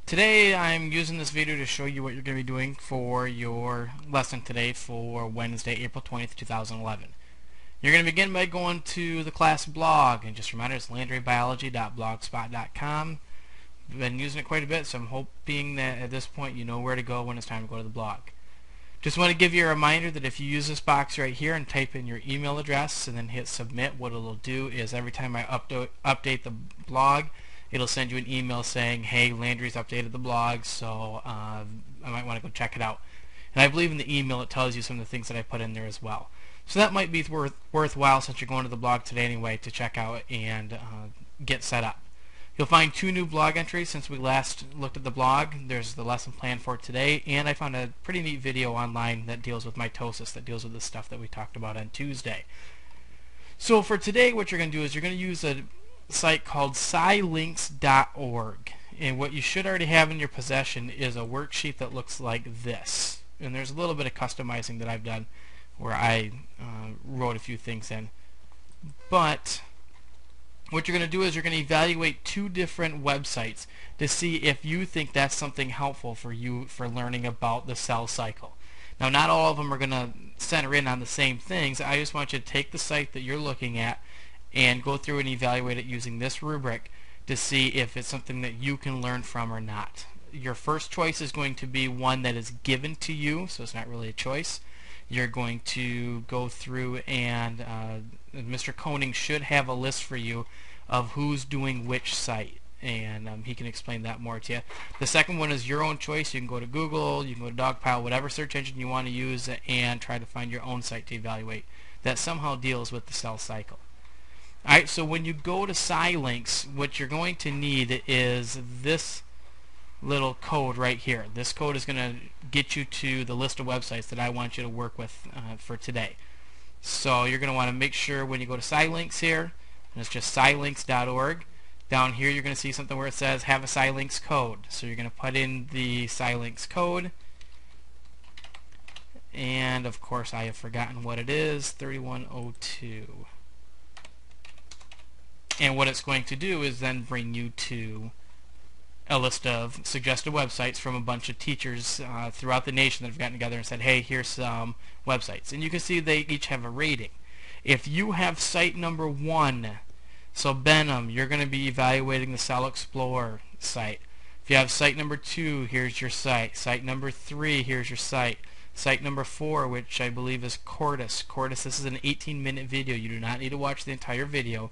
Today I'm using this video to show you what you're going to be doing for your lesson today for Wednesday, April 20th, 2011. You're going to begin by going to the class blog, and just a reminder, it's landrybiology.blogspot.com. I've been using it quite a bit, so I'm hoping that at this point you know where to go when it's time to go to the blog. Just want to give you a reminder that if you use this box right here and type in your email address and then hit submit, what it'll do is every time I update the blog, it'll send you an email saying, hey, Landry's updated the blog, so I might want to go check it out. And I believe in the email it tells you some of the things that I put in there as well. So that might be worthwhile, since you're going to the blog today anyway, to check out and get set up. You'll find 2 new blog entries since we last looked at the blog. There's the lesson plan for today, and I found a pretty neat video online that deals with mitosis, that deals with the stuff that we talked about on Tuesday. So for today, what you're going to do is you're going to use a site called scilinks.org, and what you should already have in your possession is a worksheet that looks like this. And there's a little bit of customizing that I've done where I wrote a few things in. But what you're going to do is you're going to evaluate 2 different websites to see if you think that's something helpful for you for learning about the cell cycle. Now, not all of them are going to center in on the same things. I just want you to take the site that you're looking at and go through and evaluate it using this rubric to see if it's something that you can learn from or not. Your first choice is going to be one that is given to you, so it's not really a choice. You're going to go through and Mr. Koning should have a list for you of who's doing which site, and he can explain that more to you. The second one is your own choice. You can go to Google, you can go to Dogpile, whatever search engine you want to use, and try to find your own site to evaluate that somehow deals with the cell cycle. Alright, so when you go to SciLinks, what you're going to need is this little code right here. This code is going to get you to the list of websites that I want you to work with for today. So you're going to want to make sure when you go to SciLinks here, and it's just scilinks.org, down here you're going to see something where it says have a SciLinks code. So you're going to put in the SciLinks code, and of course I have forgotten what it is, 3102. And what it's going to do is then bring you to a list of suggested websites from a bunch of teachers throughout the nation that have gotten together and said, hey, here's some websites. And you can see they each have a rating. If you have site number 1, so Benham, you're going to be evaluating the Cell Explorer site. If you have site number 2, here's your site. Site number 3, here's your site. Site number 4, which I believe is Cordis. Cordis, this is an 18-minute video. You do not need to watch the entire video.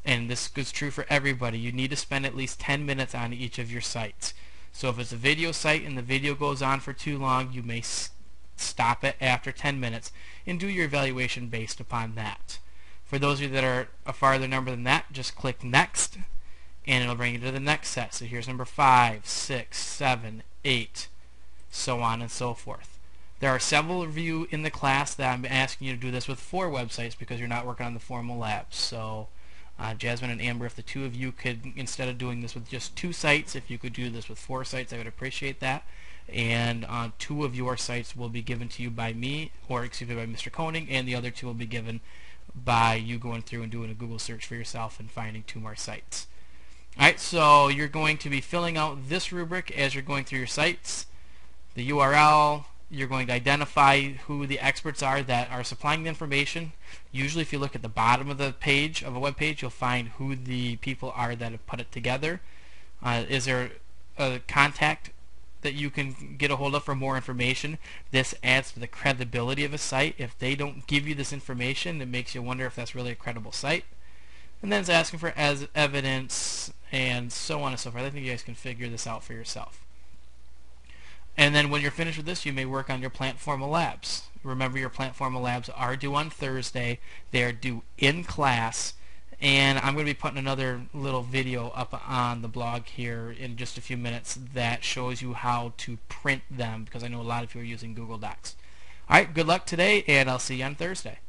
And this is true for everybody. You need to spend at least 10 minutes on each of your sites. So if it's a video site and the video goes on for too long, you may stop it after 10 minutes and do your evaluation based upon that. For those of you that are a farther number than that, just click Next, and it'll bring you to the next set. So here's number 5, 6, 7, 8, so on and so forth. There are several of you in the class that I'm asking you to do this with 4 websites because you're not working on the formal labs. So Jasmine and Amber, if the 2 of you could, instead of doing this with just 2 sites, if you could do this with 4 sites, I would appreciate that. And 2 of your sites will be given to you by me, or excuse me, by Mr. Koning, and the other 2 will be given by you going through and doing a Google search for yourself and finding 2 more sites. Alright, so you're going to be filling out this rubric as you're going through your sites. The URL, you're going to identify who the experts are that are supplying the information. Usually if you look at the bottom of the page, of a web page, you'll find who the people are that have put it together. Is there a contact that you can get a hold of for more information? This adds to the credibility of a site. If they don't give you this information, it makes you wonder if that's really a credible site. And then it's asking for evidence and so on and so forth. I think you guys can figure this out for yourself. And then when you're finished with this, you may work on your plant formal labs. Remember, your plant formal labs are due on Thursday. They are due in class. And I'm going to be putting another little video up on the blog here in just a few minutes that shows you how to print them, because I know a lot of you are using Google Docs. Alright, good luck today, and I'll see you on Thursday.